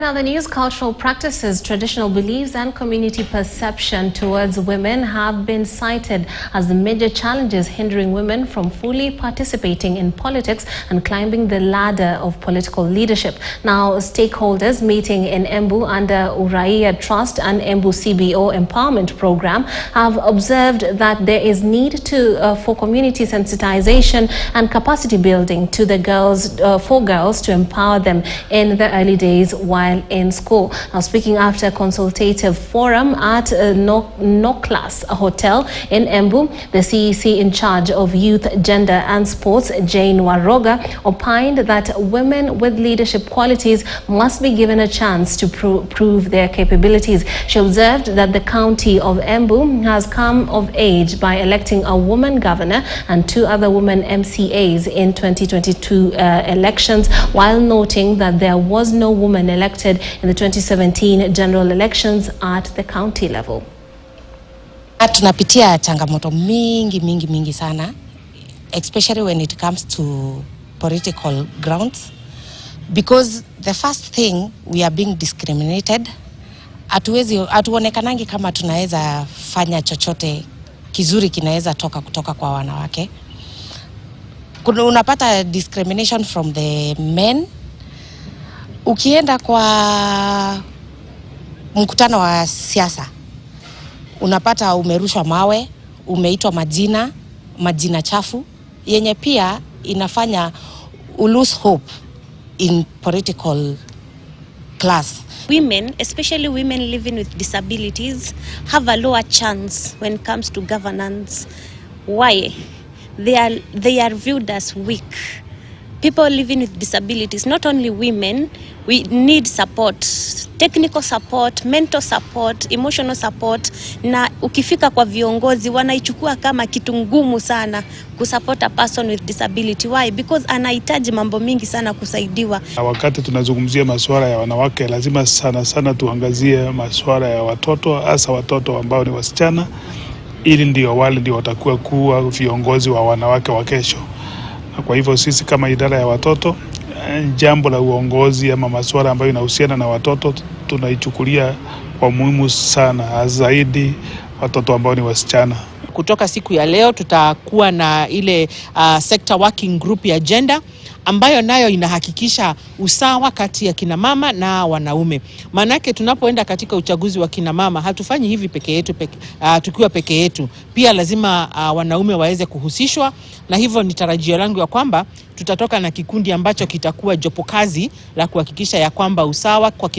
Now, the news, cultural practices, traditional beliefs and community perception towards women have been cited as the major challenges hindering women from fully participating in politics and climbing the ladder of political leadership. Now, stakeholders meeting in Embu under Uraia Trust and Embu CBO Empowerment Program have observed that there is need for community sensitization and capacity building to the for girls to empower them in the early days while in school. Now, speaking after a consultative forum at No Class Hotel in Embu, the CEC in charge of youth, gender and sports, Jane Waroga, opined that women with leadership qualities must be given a chance to prove their capabilities. She observed that the county of Embu has come of age by electing a woman governor and 2 other women MCAs in 2022 elections, while noting that there was no woman elected in the 2017 general elections at the county level. Tunapitia changamoto mingi sana, especially when it comes to political grounds, because the first thing, we are being discriminated. Hatuonekanangi kama tunaweza fanya chochote kizuri kinaweza kutoka kwa wanawake. Unapata discrimination from the men. Ukienda kwa mkutano wa siasa, unapata umerushwa mawe, umeitwa majina chafu, yenye pia inafanya lose hope in political class. Women, especially women living with disabilities, have a lower chance when it comes to governance. Why? They are viewed as weak. People living with disabilities, not only women, we need support, technical support, mental support, emotional support, na ukifika kwa viongozi wanaichukua kama kitu ngumu sana kusupport a person with disability. Why? Because anahitaji mambo mingi sana kusaidiwa. Wakati tunazungumzia masuala ya wanawake, lazima sana tuangazie masuala ya watoto, hasa watoto ambao ni wasichana, ili ndio watakuwa kuwa viongozi wa wanawake wa kesho. Kwa hivyo sisi kama idara ya watoto, jambo la uongozi ama masuala ambayo inahusiana na watoto tunaichukulia kwa muhimu sana, zaidi watoto ambao ni wasichana. Kutoka siku ya leo tutakuwa na ile sector working group ya gender, ambayo nayo inahakikisha usawa kati ya kina mama na wanaume. Manake tunapoenda katika uchaguzi wa kina mama, hatufanyi hivi peke yetu, tukiwa peke yetu. Pia lazima wanaume waweze kuhusishwa, na hivyo ni tarajio langu ya kwamba tutatoka na kikundi ambacho kitakuwa jopo kazi la kuhakikisha ya kwamba usawa kwa